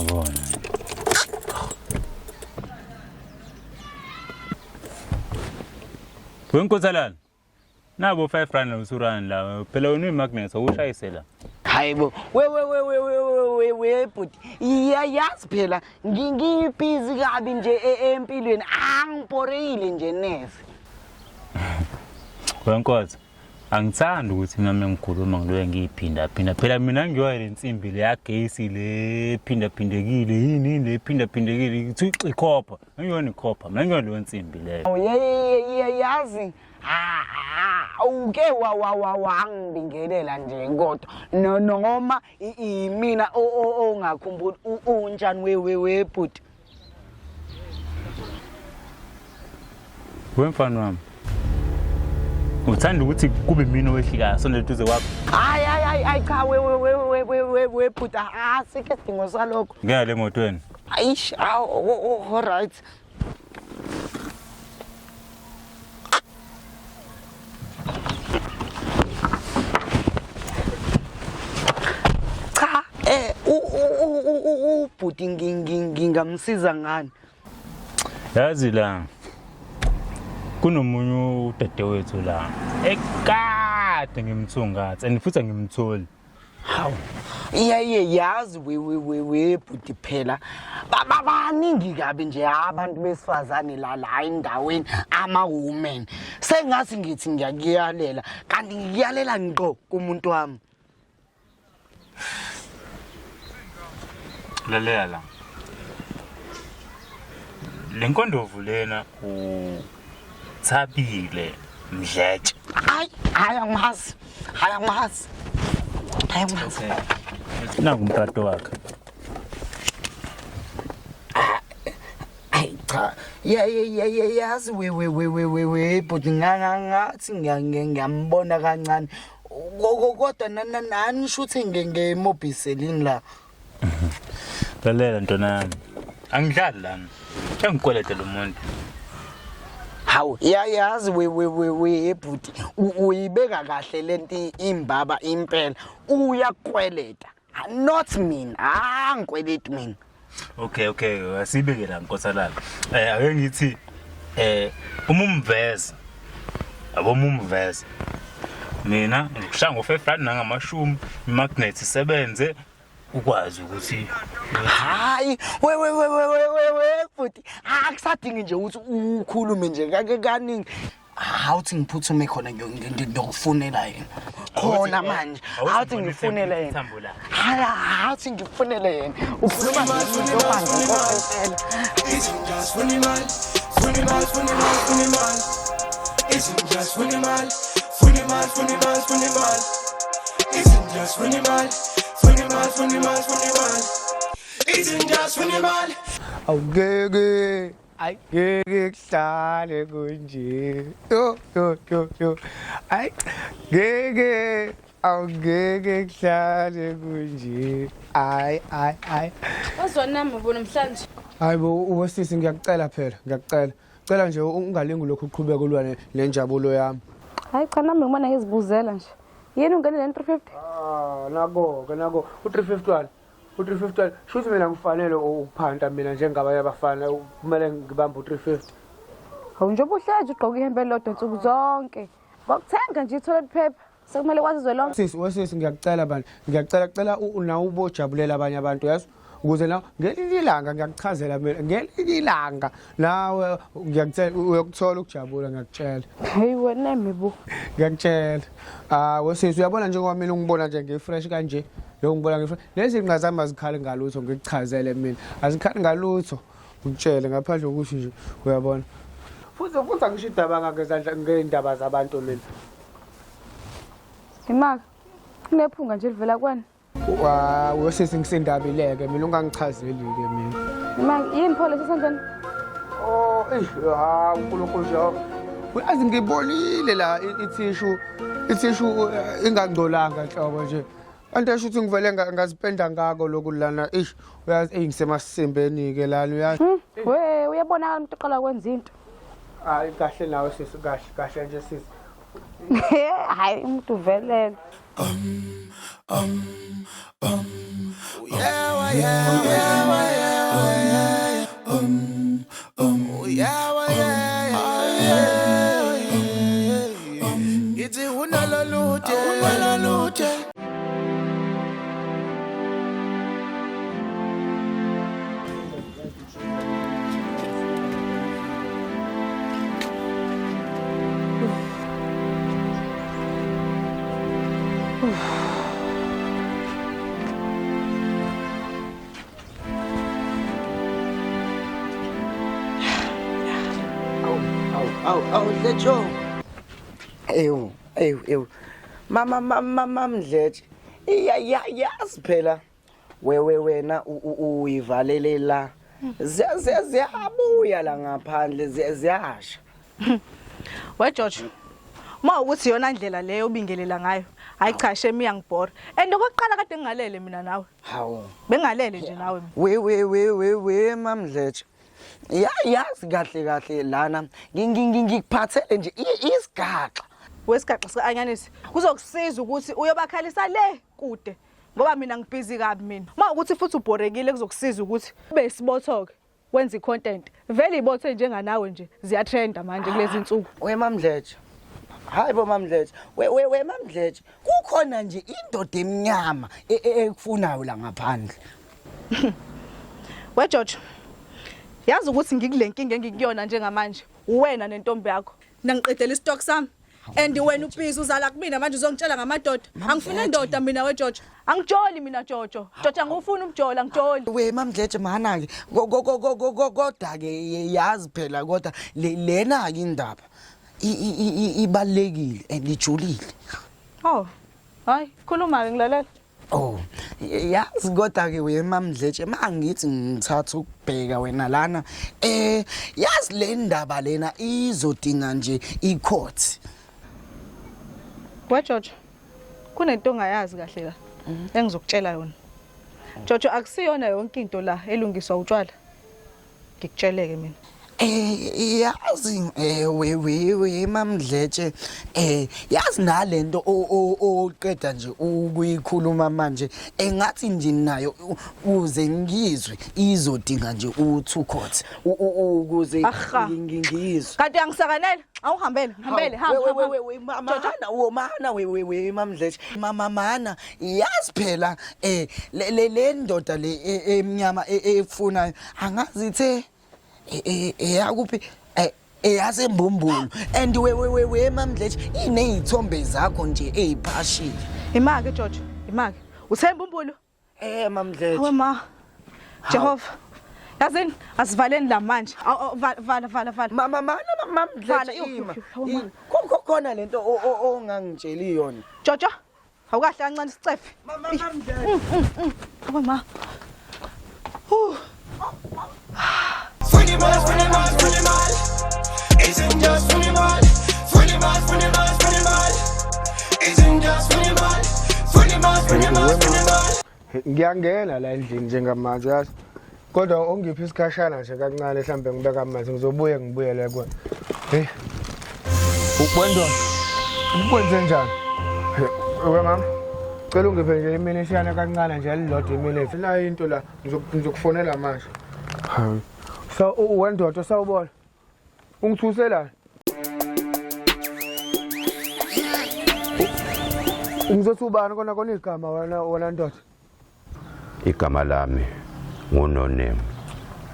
Yabona. Wenkosalana. Nabo 5 rand usurani la. Phela wena uMagnus awushayisela. Hayibo. We but yazi phela ngibhizi kabi nje empilweni angiphoreile nje nese. Wenkosi. Angithandi ukuthi mina ngikhuluma ngiloye ngiphinda phela mina ngiyoya lensimbi le yagesi le phindekile yini le phindekile ithi ikhopha ngiyona ikhopha mina ngiyona le nsimbi le Yazi uke wangibingelela nje kodwa noma imina ongakhumbuli unjani we but wemfana wami uthanda ukuthi kube mina owehlikayo sonele duze kwakho hayi cha we but asike sidingo salokho ngeke le motweni ayish all right cha ubhuti ngingamsiza ngani yazi la kunomunye udadewethu la ekade ngimthungatha and futhi ngimtholi hawu yazi we bhuti phela babaningi kabi nje abantu besifazane la endaweni ama women sengathi ngithi ngiyakuyalela kanti ngikuyalela ngqo kumuntu wami lalela lenkondovu lena Thabile Mdletshe hayi angimazi nangu umtato wakhe cha yazi we but ngathi ngiyambona kancane kodwa nani shuthe ngemobiselini la lalela ntona angidlali lana engikwelete lo muntu hawu yazi we bhuti uyibeka kahle lenti imbaba impela uyakweleta not mina angikweleti mina okay asibeke la Nkosalala ake ngithi umumveza abomumveza mina ngikushaya ngo5 rand nangamashumi imagnet isebenze ukwazi ukuthi hayi we futhi akusadingi nje ukuthi ukhulume nje kaningi awuthi ngiphuthume khona ngiyokufunela yena khona manje awuthi ngifunele yena awuthi ngifunele yena ukhuluma nje manje ngokuphela isn't just funny man isn't just funny man isn't just funny man isn't just funny man awugeke ayike kuhlale kunje yo ay gege awugeke kuhlale kunje ay wazona mbona namhlanje hayibo uwesisi ngiyakucela phela ngiyacela nje ungalingi lokho uqhubeka ulwane lenjabulo yami hayi cha nami ngimana ngizibuzela nje yini ungene le 350 nako u350 u350 shuthi mina ngifanele ukuphanta mina njengabanye abafana kumele ngibambe u350 hawu nje ubuhleje ugqoka ihembe lodwa nsuku zonke ngokuthenga nje toilet paper sekumele kwazizwe lonke wesisi ngiyacela bani ngiyacela nawo ubojabulela abanye abantu yazi ukuze nawe ngelilanga ngiyakuchazela mina ngelilanga nawe ngiyakutshela uyokuthola ukujabula ngiyakutshela hey wena mibu ngiyakutshela wesisi uyabona njengoba mina ungibona nje ngefresh kanje ngibona ngefresh lezi ngazami azikhali ngalutho ngikuchazele mina azikhali ngalutho ngitshele ngaphandle ukuthi nje uyabona futhi angisho idaba ngezandla ngeindaba zabantu mina imaka kunephunga nje livela kwani wesisi ngisendabileke mina ungangichazeli ke mina imaka yini pho lesisandleni uNkulunkulu nje uyazi ngibonile la ithishu ingangcolanga nhlobo nje kanti esho ukuthi ngivele ngazipenda ngako lokulana uyazi ngisemasimbeni ke lana uyazi we uyabona umuntu oqala kwenza into hayi kahle nawe sisi kahle nje sisi hayi umuntu velele yeah It's a unalute. Awu Dletsho. Ewu. Mama Mdletshe. Yazi phela. Wena uyivalele la. Ziyabuya la ngaphandle ziyasha. We George. Ma ukuthi yona indlela leyo ubingelela ngayo. Hayi cha shemi yangibhora. And okokuqala kade ngingalele mina nawe. Hawo. Bengalele nje nawe. We Mamdletshe. Yazi kahle lana ngikuphathele nje isigaxa Wesigaxa sikaanyanisi kuzokusiza ukuthi uyobakhalisa le kude ngoba mina ngibhizi kabi mina uma ukuthi futhi ubhorekile kuzokusiza ukuthi ube isibothoke wenza icontent vele ibothe njenganawe nje ziyatrenda manje kulezi insuku we Mamdletshe hayi bo Mamdletshe we Mamdletshe kukhona nje indoda emnyama ekufunayo la ngaphandle we George yazi ukuthi ngikule nkinga engikuyona njengamanje uwena nentombi yakho nangiqedela istock sami and wena ubhizi uzala kumina manje uzongitshela ngamadoda angifuna indoda mina we George angijoli mina Jojo angifuni umjola ngijoli we Mamdletshe mana ke kodwa ke yazi phela kodwa lena ke indaba ibalekile and ijulile oh hayi khuluma ke ngilalela oh yazi kodwa ke we Mamdletshe mangithi ngithatha ukubheka wena lana yazi le ndaba lena izodinga nje icourt we George kunento ongayazi kahle la engizokutshela yona Jojo akusiyona yonke into la elungiswa utshwala ngikutsheleke mina yazi we Mamdletshe yazi nalento oqeda nje ukuyikhuluma manje engathi nje nayo uze ngizwe izodinga nje u2 court ukuze ngingizwe kanti angisakanele awuhambele hamba we Mamdletshe mana yazi phela le ndoda le emnyama efunayo angazithe yakuphi yasembumbulu and we Mamdletshe inezithombe zakho nje eziphashile imake George imake uthemba umbulu Mamdletshe awe ma Jehova yazini asivaleni la manje vala mama Mamdletshe khona lento ongangitsheli yona Jojo awukahle kancane isicefe mama Mamdletshe awe ma Funny mal. Isn't just funny mal. Isn't just funny mal. Ngiyangena la endlini njengamanje yazi kodwa ongiphi isikhashana nje kancane mhlambe ngibeka amanzi ngizobuyela kuwena hey ukwendwa ukwenze njani we mama cela ungiphe nje iminute yana kancane nje elilodwa iminute nayo into la ngizokufonela manje hayi so uwendoda sawubona ungithusela ngizothi ubani kona igama wena ndoda igama lami nguNoneme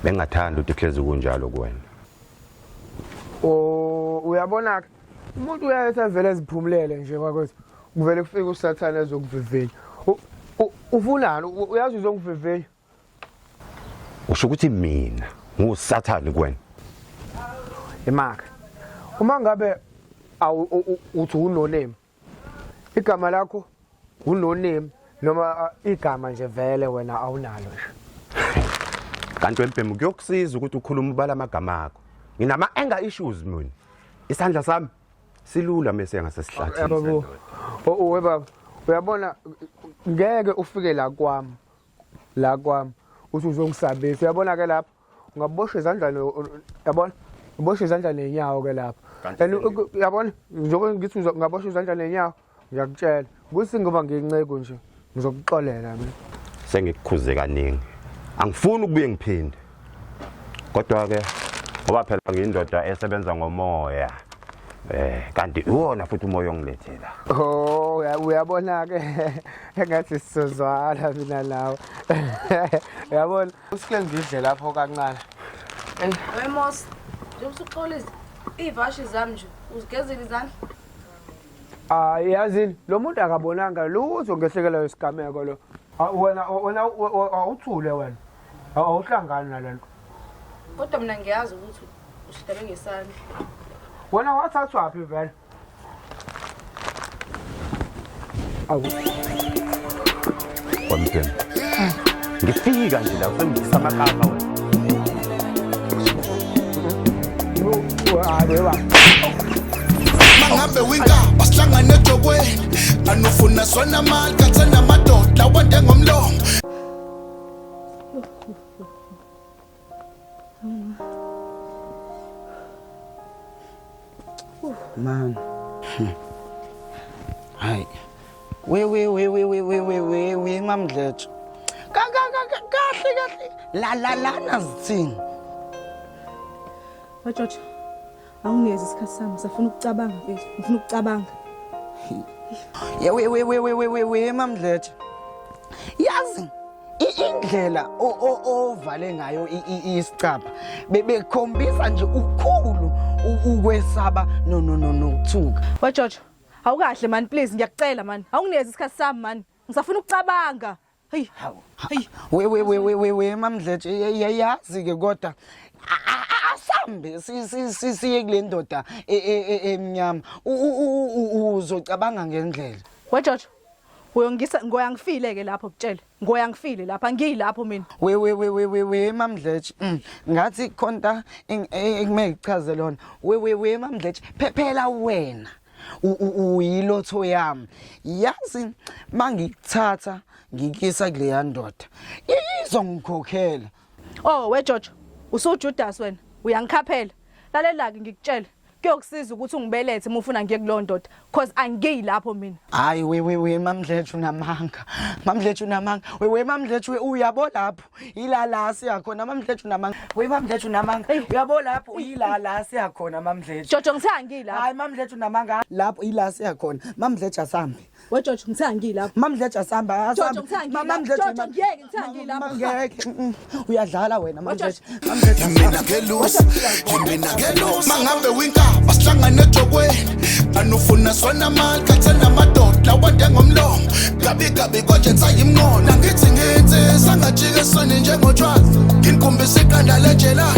bengathanda ukuthi ihlezi kunjalo kuwena uyabona ke umuntu uyayetha vele eziphumulele nje kwakwethu kuvele kufike usathana ezokuvivenya ufunani uyazi uzongivivenya usho ukuthi mina ngusathani kuwena imaka uma ngabe uthi uNoneme igama lakho uNoneme noma igama nje vele wena awunalo nje kanti wempembu kuyokusiza ukuthi ukhuluma ubala amagama akho nginama anger issues mina isandla sami silula mase ngasesihlathini yabo webaba uyabona ngeke ufike la kwami uthi uzongisabisa uyabona ke lapha ungaboshwe izandla yabona uboshwe izandla nenyawo ke lapha yabona njengoba ngithi ungaboshwe izandla nenyawo ngiyakutshela ukuthi ngoba ngiyinceke nje ngizokuxolela mina sengikukhuze kaningi angifuni ukubuye ngiphinde kodwa ke ngoba phela ngiyindoda esebenza ngomoya kanti uwona futhi umoya ongilethela Oh uyabona ke engathi sizozwala mina lawo uyabona usike ngidle lapho kancane Wemos, nje usuxolisa ivashi zami nje uzigezile izandla. Yazini lo muntu akabonanga lutho ngehlekela yesigameko lo wena awuthule wena awuhlangani nalento Kodwa mina ngiyazi ukuthi ushidele ngesandla. wena wathathwa phi vele kwamthembu ngifika nje la usengisa amakapa wena Mangabe winka basihlangane ejokweni anufuna sona mali kathena madoda wande ngomlomo Man. Hayi. We mamdlethu. Kahle. La nazithini. George awungezi isikhathi sami safuna ukucabanga mfethu ngifuna ukucabanga Yeah we mamdlethu. Yazi indlela ovale ngayo isicapha bekhombisa nje ukukhulu ukwesaba nokuthuka. George awukahle man please ngiyakucela man awunginezi isikhathi sami man ngisafuna ukucabanga hey We mamdlethu yazi ke kodwa asambe siye kule ndoda emnyama uzocabanga ngendlela. George uyongisa ngoyangifile ke lapho kutshela ngoyangifile lapha ngiyilapho mina We mamdlethu ngathi khonta ekumele ngichaze lona we mamdlethu phela wena uyilotho yami yazi mangikuthatha ngikisa kule yandoda izongikhokhela. Oh George usuJudas wena uyangikhaphela lalela ke ngikutshela kuyokusiza ukuthi ungibelethe uma ufuna ngiye kulondoda because angiyi lapho mina. Hayi we mamdlethu namanga we mamdlethu uyabo lapho ilala siyakhona mamdlethu namanga we mamdlethu namanga uyabo lapho ilala siyakhona mamdlethu Jojo ngithe ngiyi lapho. Hayi mamdlethu namanga lapho ilala siyakhona mamdlethu asambe George ngithe ngiyi lapho. mamdlethu asamba Jojo ngiyeke ngithe ngiyi lapho. Uyadlala wena mamdlethu Yimina ngelusi mangabe winka basihlangane ejokweni anufuna sona mali kathena madoda wande ngomlomo gabi konje nsayimngona ngithi sangathike soni njengotshwala